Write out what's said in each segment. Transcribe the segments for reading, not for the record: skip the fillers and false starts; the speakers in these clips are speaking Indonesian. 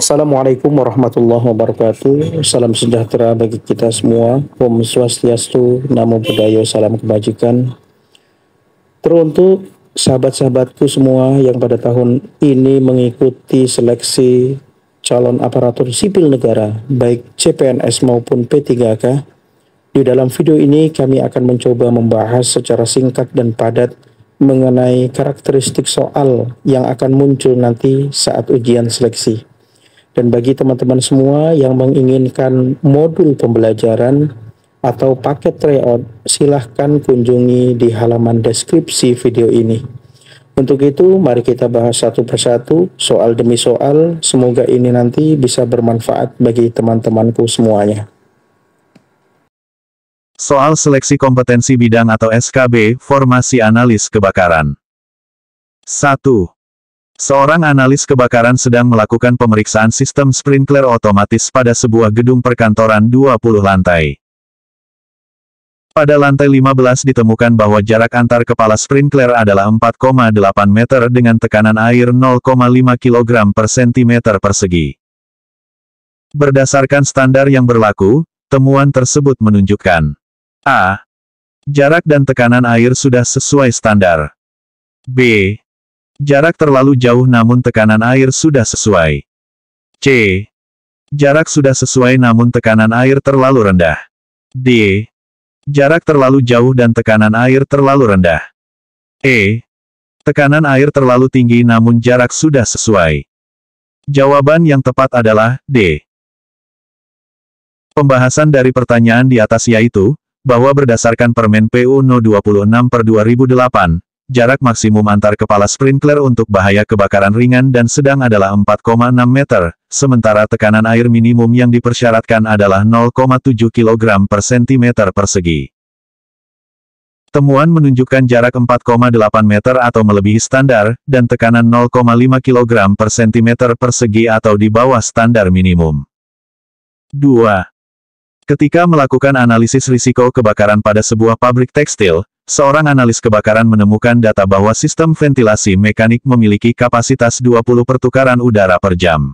Assalamualaikum warahmatullahi wabarakatuh. Salam sejahtera bagi kita semua. Om Swastiastu, Namo Buddhaya, salam kebajikan. Teruntuk sahabat-sahabatku semua yang pada tahun ini mengikuti seleksi calon aparatur sipil negara, baik CPNS maupun P3K. Di dalam video ini kami akan mencoba membahas secara singkat dan padat mengenai karakteristik soal yang akan muncul nanti saat ujian seleksi. Dan bagi teman-teman semua yang menginginkan modul pembelajaran atau paket tryout, silahkan kunjungi di halaman deskripsi video ini. Untuk itu, mari kita bahas satu persatu, soal demi soal. Semoga ini nanti bisa bermanfaat bagi teman-temanku semuanya. Soal seleksi kompetensi bidang atau SKB, formasi analis kebakaran. 1. Seorang analis kebakaran sedang melakukan pemeriksaan sistem sprinkler otomatis pada sebuah gedung perkantoran 20 lantai. Pada lantai 15 ditemukan bahwa jarak antar kepala sprinkler adalah 4,8 meter dengan tekanan air 0,5 kg per cm persegi. Berdasarkan standar yang berlaku, temuan tersebut menunjukkan A. Jarak dan tekanan air sudah sesuai standar. B. Jarak terlalu jauh namun tekanan air sudah sesuai. C. Jarak sudah sesuai namun tekanan air terlalu rendah. D. Jarak terlalu jauh dan tekanan air terlalu rendah. E. Tekanan air terlalu tinggi namun jarak sudah sesuai. Jawaban yang tepat adalah D. Pembahasan dari pertanyaan di atas yaitu, bahwa berdasarkan Permen PU No 26/2008, jarak maksimum antar kepala sprinkler untuk bahaya kebakaran ringan dan sedang adalah 4,6 meter, sementara tekanan air minimum yang dipersyaratkan adalah 0,7 kg per cm persegi. Temuan menunjukkan jarak 4,8 meter atau melebihi standar, dan tekanan 0,5 kg per cm persegi atau di bawah standar minimum. 2. Ketika melakukan analisis risiko kebakaran pada sebuah pabrik tekstil, seorang analis kebakaran menemukan data bahwa sistem ventilasi mekanik memiliki kapasitas 20 pertukaran udara per jam.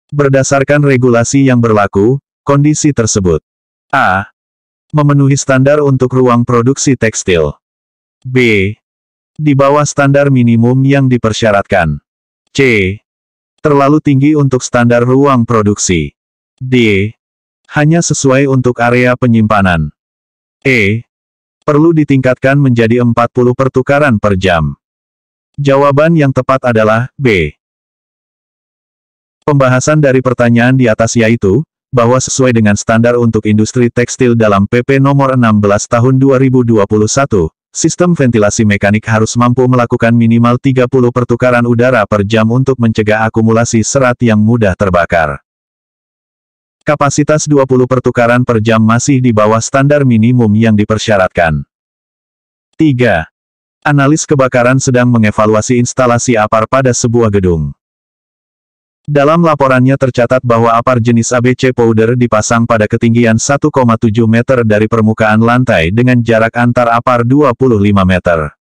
Berdasarkan regulasi yang berlaku, kondisi tersebut A. Memenuhi standar untuk ruang produksi tekstil. B. Di bawah standar minimum yang dipersyaratkan. C. Terlalu tinggi untuk standar ruang produksi. D. Hanya sesuai untuk area penyimpanan. E. Perlu ditingkatkan menjadi 40 pertukaran per jam. Jawaban yang tepat adalah B. Pembahasan dari pertanyaan di atas yaitu, bahwa sesuai dengan standar untuk industri tekstil dalam PP nomor 16 tahun 2021, sistem ventilasi mekanik harus mampu melakukan minimal 30 pertukaran udara per jam untuk mencegah akumulasi serat yang mudah terbakar. Kapasitas 20 pertukaran per jam masih di bawah standar minimum yang dipersyaratkan. 3. Analis kebakaran sedang mengevaluasi instalasi APAR pada sebuah gedung. Dalam laporannya tercatat bahwa APAR jenis ABC powder dipasang pada ketinggian 1,7 meter dari permukaan lantai dengan jarak antar APAR 25 meter.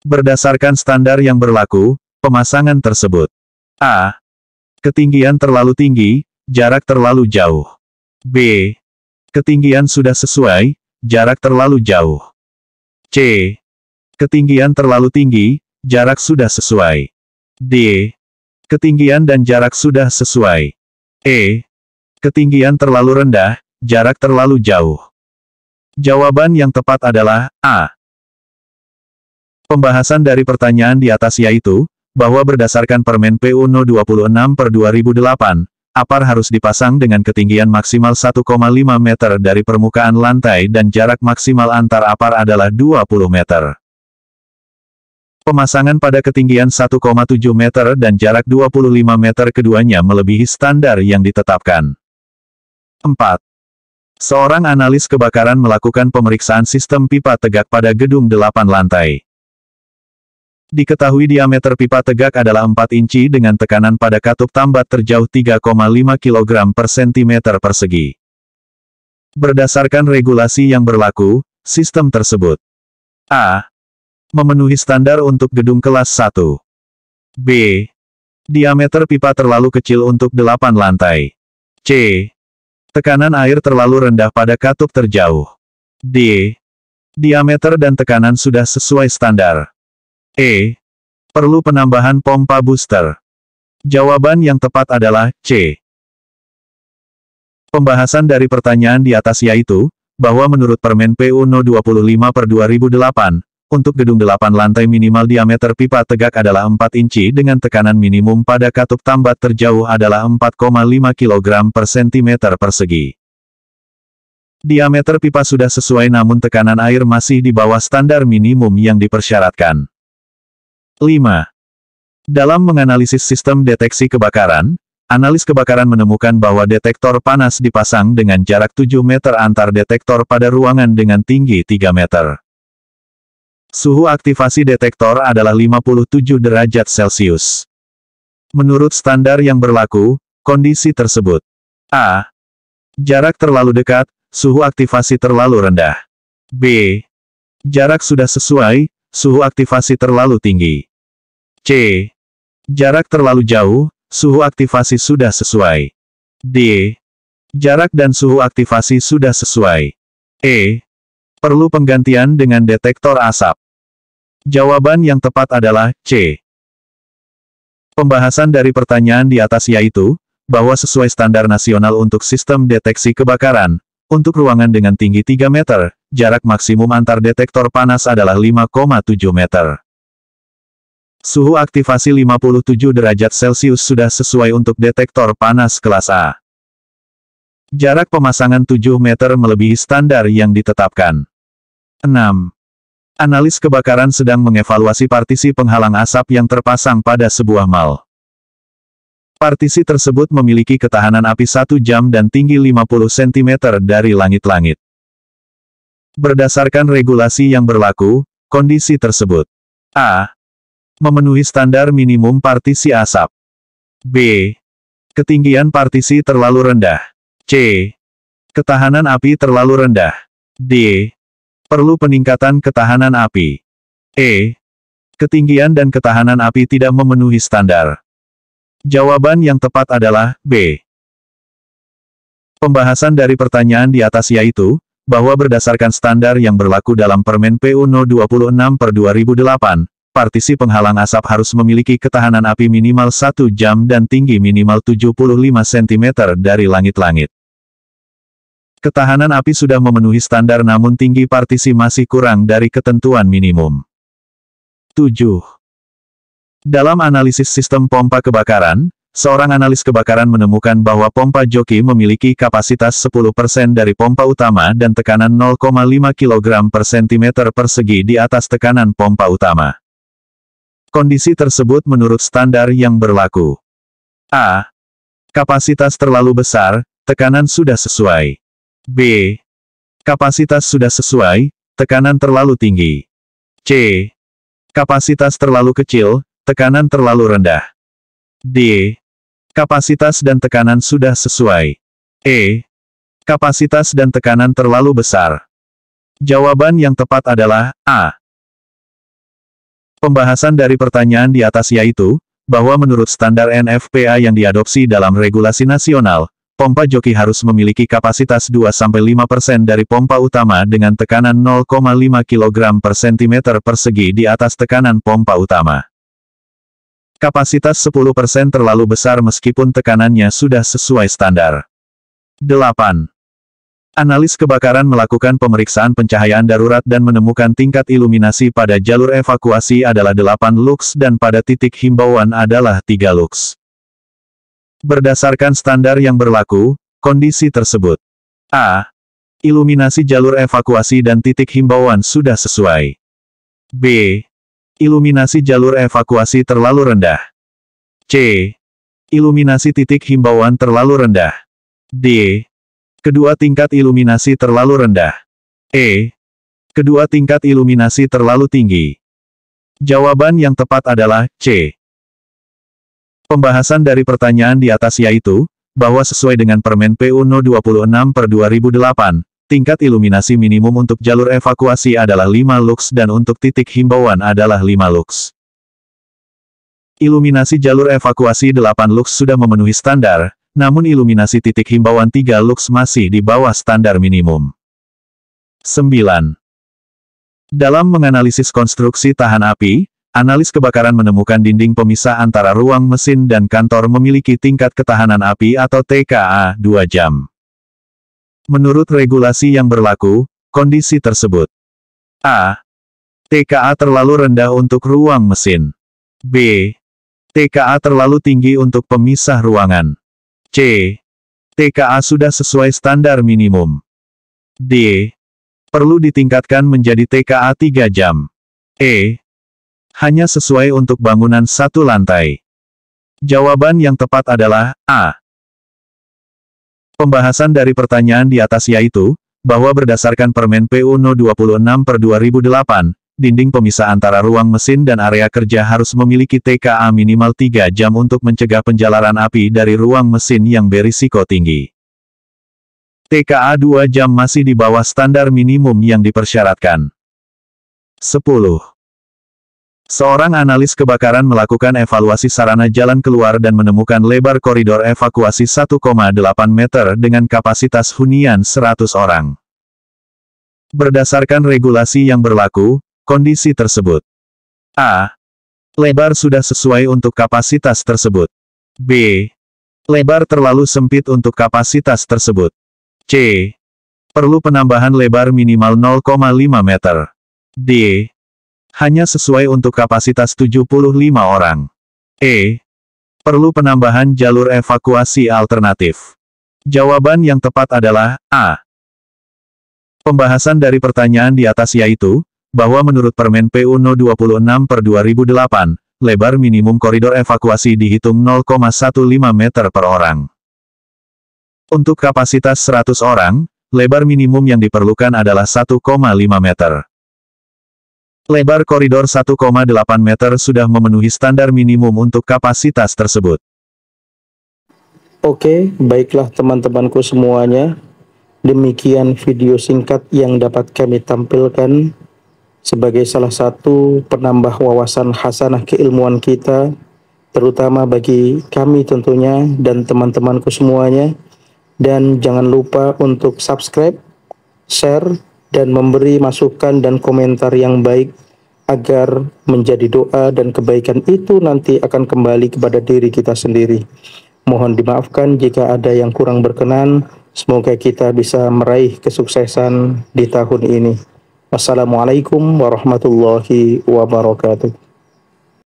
Berdasarkan standar yang berlaku, pemasangan tersebut A. Ketinggian terlalu tinggi, jarak terlalu jauh. B. Ketinggian sudah sesuai, jarak terlalu jauh. C. Ketinggian terlalu tinggi, jarak sudah sesuai. D. Ketinggian dan jarak sudah sesuai. E. Ketinggian terlalu rendah, jarak terlalu jauh. Jawaban yang tepat adalah A. Pembahasan dari pertanyaan di atas yaitu, bahwa berdasarkan Permen PU No 26/2008, APAR harus dipasang dengan ketinggian maksimal 1,5 meter dari permukaan lantai dan jarak maksimal antar APAR adalah 20 meter. Pemasangan pada ketinggian 1,7 meter dan jarak 25 meter keduanya melebihi standar yang ditetapkan. 4. Seorang analis kebakaran melakukan pemeriksaan sistem pipa tegak pada gedung 8 lantai. Diketahui diameter pipa tegak adalah 4 inci dengan tekanan pada katup tambat terjauh 3,5 kg per cm persegi. Berdasarkan regulasi yang berlaku, sistem tersebut A. Memenuhi standar untuk gedung kelas 1. B. Diameter pipa terlalu kecil untuk 8 lantai. C. Tekanan air terlalu rendah pada katup terjauh. D. Diameter dan tekanan sudah sesuai standar. E. Perlu penambahan pompa booster. Jawaban yang tepat adalah C. Pembahasan dari pertanyaan di atas yaitu, bahwa menurut Permen PU No 25/2008, untuk gedung 8 lantai minimal diameter pipa tegak adalah 4 inci dengan tekanan minimum pada katup tambat terjauh adalah 4,5 kg per cm persegi. Diameter pipa sudah sesuai namun tekanan air masih di bawah standar minimum yang dipersyaratkan. 5. Dalam menganalisis sistem deteksi kebakaran, analis kebakaran menemukan bahwa detektor panas dipasang dengan jarak 7 meter antar detektor pada ruangan dengan tinggi 3 meter. Suhu aktivasi detektor adalah 57 derajat Celcius. Menurut standar yang berlaku, kondisi tersebut: A. Jarak terlalu dekat, suhu aktivasi terlalu rendah. B. Jarak sudah sesuai, suhu aktivasi terlalu tinggi. C. Jarak terlalu jauh, suhu aktivasi sudah sesuai. D. Jarak dan suhu aktivasi sudah sesuai. E. Perlu penggantian dengan detektor asap. Jawaban yang tepat adalah C. Pembahasan dari pertanyaan di atas yaitu, bahwa sesuai standar nasional untuk sistem deteksi kebakaran, untuk ruangan dengan tinggi 3 meter, jarak maksimum antar detektor panas adalah 5,7 meter. Suhu aktivasi 57 derajat Celcius sudah sesuai untuk detektor panas kelas A. Jarak pemasangan 7 meter melebihi standar yang ditetapkan. 6. Analis kebakaran sedang mengevaluasi partisi penghalang asap yang terpasang pada sebuah mal. Partisi tersebut memiliki ketahanan api 1 jam dan tinggi 50 cm dari langit-langit. Berdasarkan regulasi yang berlaku, kondisi tersebut: A. Memenuhi standar minimum partisi asap. B. Ketinggian partisi terlalu rendah. C. Ketahanan api terlalu rendah. D. Perlu peningkatan ketahanan api. E. Ketinggian dan ketahanan api tidak memenuhi standar. Jawaban yang tepat adalah B. Pembahasan dari pertanyaan di atas yaitu, bahwa berdasarkan standar yang berlaku dalam Permen PU No 26/2008, partisi penghalang asap harus memiliki ketahanan api minimal 1 jam dan tinggi minimal 75 cm dari langit-langit. Ketahanan api sudah memenuhi standar namun tinggi partisi masih kurang dari ketentuan minimum. 7. Dalam analisis sistem pompa kebakaran, seorang analis kebakaran menemukan bahwa pompa joki memiliki kapasitas 10% dari pompa utama dan tekanan 0,5 kg per cm persegi di atas tekanan pompa utama. Kondisi tersebut menurut standar yang berlaku: A. Kapasitas terlalu besar, tekanan sudah sesuai. B. Kapasitas sudah sesuai, tekanan terlalu tinggi. C. Kapasitas terlalu kecil, tekanan terlalu rendah. D. Kapasitas dan tekanan sudah sesuai. E. Kapasitas dan tekanan terlalu besar. Jawaban yang tepat adalah A. Pembahasan dari pertanyaan di atas yaitu, bahwa menurut standar NFPA yang diadopsi dalam regulasi nasional, pompa joki harus memiliki kapasitas 2-5% dari pompa utama dengan tekanan 0,5 kg per cm persegi di atas tekanan pompa utama. Kapasitas 10% terlalu besar meskipun tekanannya sudah sesuai standar. 8. Analis kebakaran melakukan pemeriksaan pencahayaan darurat dan menemukan tingkat iluminasi pada jalur evakuasi adalah 8 lux dan pada titik himbauan adalah 3 lux. Berdasarkan standar yang berlaku, kondisi tersebut: A. Iluminasi jalur evakuasi dan titik himbauan sudah sesuai. B. Iluminasi jalur evakuasi terlalu rendah. C. Iluminasi titik himbauan terlalu rendah. D. Kedua tingkat iluminasi terlalu rendah. E. Kedua tingkat iluminasi terlalu tinggi. Jawaban yang tepat adalah C. Pembahasan dari pertanyaan di atas yaitu, bahwa sesuai dengan Permen PU No 26/2008, tingkat iluminasi minimum untuk jalur evakuasi adalah 5 lux dan untuk titik himbauan adalah 5 lux. Iluminasi jalur evakuasi 8 lux sudah memenuhi standar, namun iluminasi titik himbauan 3 lux masih di bawah standar minimum. 9. Dalam menganalisis konstruksi tahan api, analis kebakaran menemukan dinding pemisah antara ruang mesin dan kantor memiliki tingkat ketahanan api atau TKA 2 jam. Menurut regulasi yang berlaku, kondisi tersebut: A. TKA terlalu rendah untuk ruang mesin. B. TKA terlalu tinggi untuk pemisah ruangan. C. TKA sudah sesuai standar minimum. D. Perlu ditingkatkan menjadi TKA 3 jam. E. Hanya sesuai untuk bangunan satu lantai. Jawaban yang tepat adalah A. Pembahasan dari pertanyaan di atas yaitu, bahwa berdasarkan Permen PU No 26/2008, dinding pemisah antara ruang mesin dan area kerja harus memiliki TKA minimal 3 jam untuk mencegah penjalaran api dari ruang mesin yang berisiko tinggi. TKA 2 jam masih di bawah standar minimum yang dipersyaratkan. 10. Seorang analis kebakaran melakukan evaluasi sarana jalan keluar dan menemukan lebar koridor evakuasi 1,8 meter dengan kapasitas hunian 100 orang. Berdasarkan regulasi yang berlaku, kondisi tersebut: A. Lebar sudah sesuai untuk kapasitas tersebut. B. Lebar terlalu sempit untuk kapasitas tersebut. C. Perlu penambahan lebar minimal 0,5 meter. D. Hanya sesuai untuk kapasitas 75 orang. E. Perlu penambahan jalur evakuasi alternatif. Jawaban yang tepat adalah A. Pembahasan dari pertanyaan di atas yaitu, bahwa menurut Permen PU No 26/2008, lebar minimum koridor evakuasi dihitung 0,15 meter per orang. Untuk kapasitas 100 orang, lebar minimum yang diperlukan adalah 1,5 meter. Lebar koridor 1,8 meter sudah memenuhi standar minimum untuk kapasitas tersebut. Oke, baiklah teman-temanku semuanya. Demikian video singkat yang dapat kami tampilkan sebagai salah satu penambah wawasan hasanah keilmuan kita, terutama bagi kami tentunya dan teman-temanku semuanya. Dan jangan lupa untuk subscribe, share, dan memberi masukan dan komentar yang baik agar menjadi doa dan kebaikan itu nanti akan kembali kepada diri kita sendiri. Mohon dimaafkan jika ada yang kurang berkenan. Semoga kita bisa meraih kesuksesan di tahun ini. Wassalamualaikum warahmatullahi wabarakatuh.